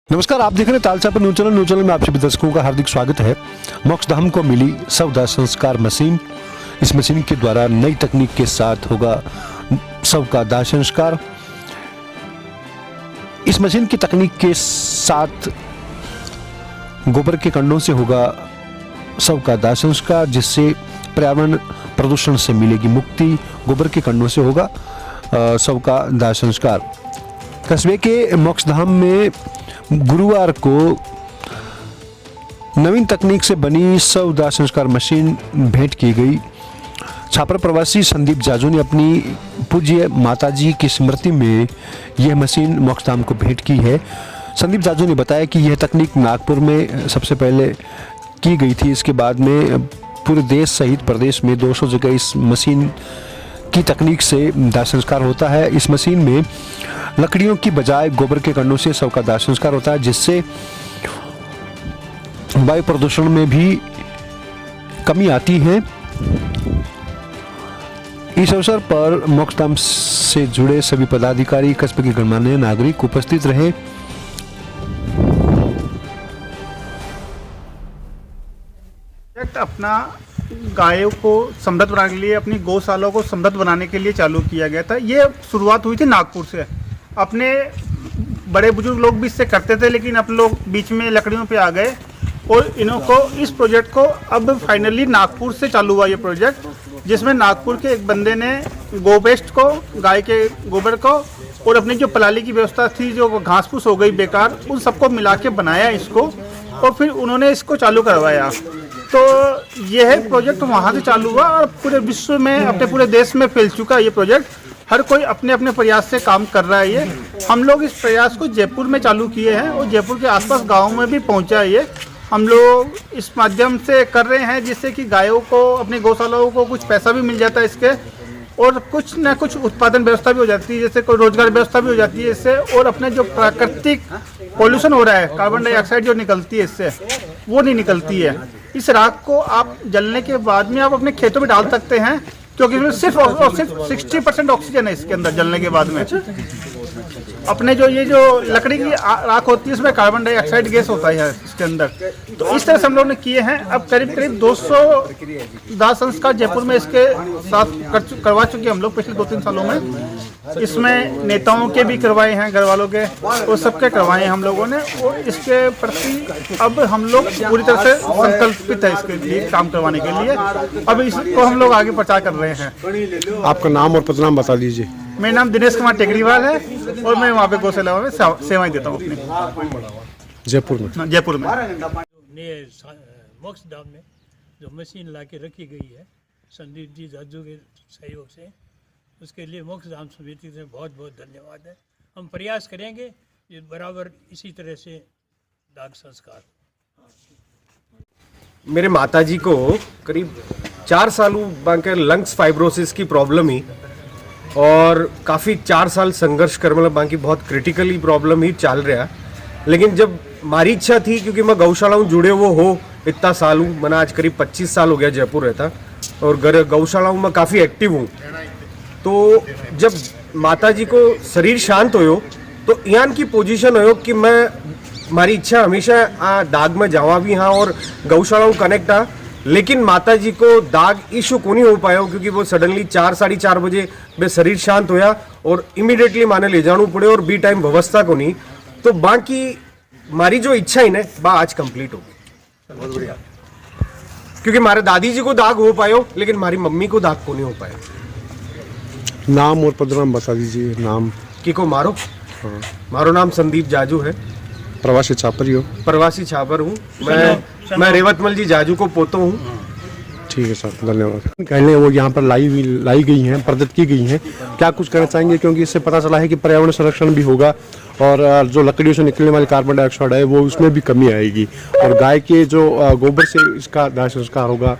नमस्कार, आप देख रहे हैं तालचा पर न्यूज चैनल में आप सभी दर्शकों का हार्दिक स्वागत है। मोक्षधाम को मिली शव संस्कार मशीन। इस मशीन के द्वारा नई तकनीक के साथ होगा शव का दाह संस्कार। इस मशीन की तकनीक के साथ गोबर के कंडों से होगा शव का दाह संस्कार, जिससे पर्यावरण प्रदूषण से मिलेगी मुक्ति। गोबर के कंडों से होगा शव का दाह संस्कार। कस्बे के मोक्षधाम में गुरुवार को नवीन तकनीक से बनी शव दाह संस्कार मशीन भेंट की गई। छापर प्रवासी संदीप जाजू ने अपनी पूज्य माताजी की स्मृति में यह मशीन मोक्षधाम को भेंट की है। संदीप जाजू ने बताया कि यह तकनीक नागपुर में सबसे पहले की गई थी। इसके बाद में पूरे देश सहित प्रदेश में 200 जगह इस मशीन की तकनीक से दाह संस्कार होता है। इस मशीन में लकड़ियों की बजाय गोबर के कंडों से शव का दाह संस्कार होता है, जिससे वायु प्रदूषण में भी कमी आती है। इस अवसर पर मोक्षधाम से जुड़े सभी पदाधिकारी, कस्बे के गणमान्य नागरिक उपस्थित रहे। अपना गायों को समृद्ध बनाने के लिए, अपनी गौशालाओं को समृद्ध बनाने के लिए चालू किया गया था। ये शुरुआत हुई थी नागपुर से। अपने बड़े बुजुर्ग लोग भी इससे करते थे, लेकिन अब लोग बीच में लकड़ियों पे आ गए और इनको इस प्रोजेक्ट को अब फाइनली नागपुर से चालू हुआ ये प्रोजेक्ट, जिसमें नागपुर के एक बंदे ने गो वेस्ट को, गाय के गोबर को और अपनी जो पलाली की व्यवस्था थी, जो घास फूस हो गई बेकार, उन सबको मिला के बनाया इसको और फिर उन्होंने इसको चालू करवाया। तो यह प्रोजेक्ट वहाँ से चालू हुआ और पूरे विश्व में, अपने पूरे देश में फैल चुका है ये प्रोजेक्ट। हर कोई अपने अपने प्रयास से काम कर रहा है। ये हम लोग इस प्रयास को जयपुर में चालू किए हैं और जयपुर के आसपास गाँव में भी पहुँचा है। ये हम लोग इस माध्यम से कर रहे हैं, जिससे कि गायों को, अपनी गौशालाओं को कुछ पैसा भी मिल जाता है इसके, और कुछ न कुछ उत्पादन व्यवस्था भी हो जाती है, जैसे कोई रोजगार व्यवस्था भी हो जाती है इससे। और अपने जो प्राकृतिक पॉल्यूशन हो रहा है, कार्बन डाइऑक्साइड जो निकलती है इससे, वो नहीं निकलती है। इस राख को आप जलने के बाद में आप अपने खेतों में डाल सकते हैं, क्योंकि इसमें सिर्फ 60% ऑक्सीजन है इसके अंदर जलने के बाद में। अपने जो ये जो लकड़ी की राख होती है, इसमें कार्बन डाइऑक्साइड गैस होता है इसके अंदर। तो इस तरह से हम लोगों ने किए हैं। अब करीब 200 दाह संस्कार जयपुर में इसके साथ करवा चुके हम लोग पिछले 2-3 सालों में। इसमें नेताओं के भी करवाए हैं, घर वालों के, और सबके करवाए हैं हम लोगों ने। और इसके प्रति अब हम लोग पूरी तरह से संकल्पित है इसके लिए, काम करवाने के लिए। अब इसको हम लोग आगे प्रचार कर रहे हैं। आपका नाम और पदनाम बता दीजिए। मेरा नाम दिनेश कुमार टेकरीवाल है और मैं वहाँ पे गौशाला में सेवाएं देता हूँ अपनी, जयपुर में। जयपुर में मोक्षधाम में जो मशीन ला के रखी गई है संदीप जी जाजू के सहयोग से, उसके लिए मोक्षधाम समिति से बहुत बहुत धन्यवाद है। हम प्रयास करेंगे ये बराबर इसी तरह से दाह संस्कार। मेरे माताजी को करीब 4 सालों बांके लंग्स फाइब्रोसिस की प्रॉब्लम ही, और काफ़ी 4 साल संघर्ष कर, मतलब बाकी बहुत क्रिटिकली प्रॉब्लम ही चल रहा। लेकिन जब हमारी इच्छा थी, क्योंकि मैं गौशाला जुड़े वो हो इतना साल हूँ, मैंने आज करीब 25 साल हो गया जयपुर रहता, और गौशाला में काफ़ी एक्टिव हूँ। तो जब माताजी को शरीर शांत हो तो यहाँ की पोजीशन हो कि मैं, हमारी इच्छा हमेशा दाग में जावा भी हाँ और गौशाला कनेक्ट आ, लेकिन माताजी को दाग इशू को नहीं हो पाया, क्योंकि वो सडनली 4-4:30 बजे बे शरीर शांत होया और इमीडिएटली माने ले जाना पड़े और बी टाइम व्यवस्था को नहीं। तो बाकी हमारी जो इच्छा ही ना बा आज कंप्लीट हो गई। बहुत बढ़िया, क्योंकि हमारे दादी जी को दाग हो पायो, लेकिन हमारी मम्मी को दाग को नहीं हो पाया। नाम और पदनाम बता दीजिए। नाम की को मारो। हाँ। मारो नाम संदीप जाजू है। प्रवासी छापर ही हो? प्रवासी छापर हूँ मैं रेवतमल जी जाजू को पोतो हूँ। ठीक है सर, धन्यवाद। कहने वो यहाँ पर लाई गई हैं, प्रदत्त की गई हैं, क्या कुछ कहना चाहेंगे? क्योंकि इससे पता चला है कि पर्यावरण संरक्षण भी होगा और जो लकड़ियों से निकलने वाली कार्बन डाइऑक्साइड है वो उसमें भी कमी आएगी, और गाय के जो गोबर से इसका दाह संस्कार होगा।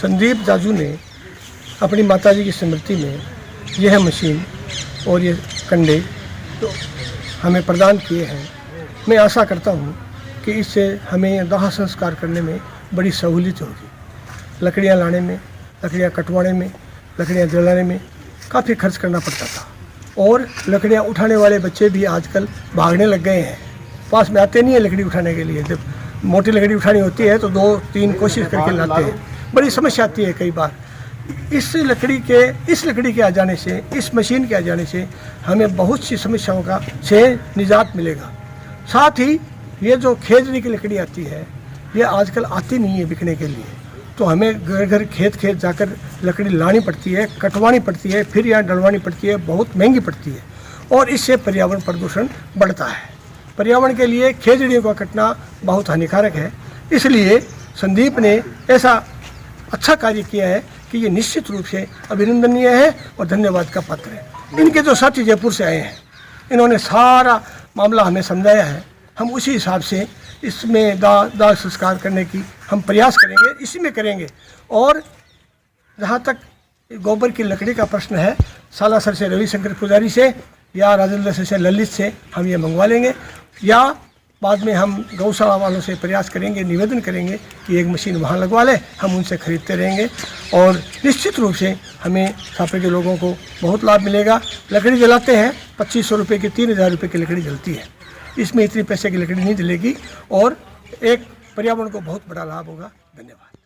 संदीप जाजू ने अपनी माताजी की स्मृति में यह मशीन और ये कंडे तो हमें प्रदान किए हैं। मैं आशा करता हूँ कि इससे हमें दाह संस्कार करने में बड़ी सहूलियत होगी। लकड़ियाँ लाने में, लकड़ियाँ कटवाने में, लकड़ियाँ जलाने में काफ़ी खर्च करना पड़ता था, और लकड़ियाँ उठाने वाले बच्चे भी आजकल भागने लग गए हैं। पास में आते नहीं है लकड़ी उठाने के लिए। जब मोटी लकड़ी उठानी होती है तो 2-3 कोशिश करके लाते हैं, बड़ी समस्या आती है कई बार। इस लकड़ी के आ जाने से, इस मशीन के आ जाने से हमें बहुत सी समस्याओं से निजात मिलेगा। साथ ही ये जो खेजड़ी की लकड़ी आती है, ये आजकल आती नहीं है बिकने के लिए, तो हमें घर घर खेत जाकर लकड़ी लानी पड़ती है, कटवानी पड़ती है, फिर यहाँ डलवानी पड़ती है, बहुत महंगी पड़ती है और इससे पर्यावरण प्रदूषण बढ़ता है। पर्यावरण के लिए खेजड़ियों का कटना बहुत हानिकारक है। इसलिए संदीप ने ऐसा अच्छा कार्य किया है कि ये निश्चित रूप से अभिनंदनीय है और धन्यवाद का पात्र है। इनके जो साथी जयपुर से आए हैं, इन्होंने सारा मामला हमें समझाया है। हम उसी हिसाब से इसमें दाह संस्कार करने की हम प्रयास करेंगे, इसी में करेंगे। और जहाँ तक गोबर की लकड़ी का प्रश्न है, सालासर से रविशंकर पुजारी से या राजेंद्र से ललित से हम ये मंगवा लेंगे, या बाद में हम गौशाला वालों से प्रयास करेंगे, निवेदन करेंगे कि एक मशीन वहाँ लगवा ले, हम उनसे खरीदते रहेंगे और निश्चित रूप से हमें छापे के लोगों को बहुत लाभ मिलेगा। लकड़ी जलाते हैं 2500 रुपये की, 3000 रुपये की लकड़ी जलती है, इसमें इतनी पैसे की लकड़ी नहीं जलेगी और एक पर्यावरण को बहुत बड़ा लाभ होगा। धन्यवाद।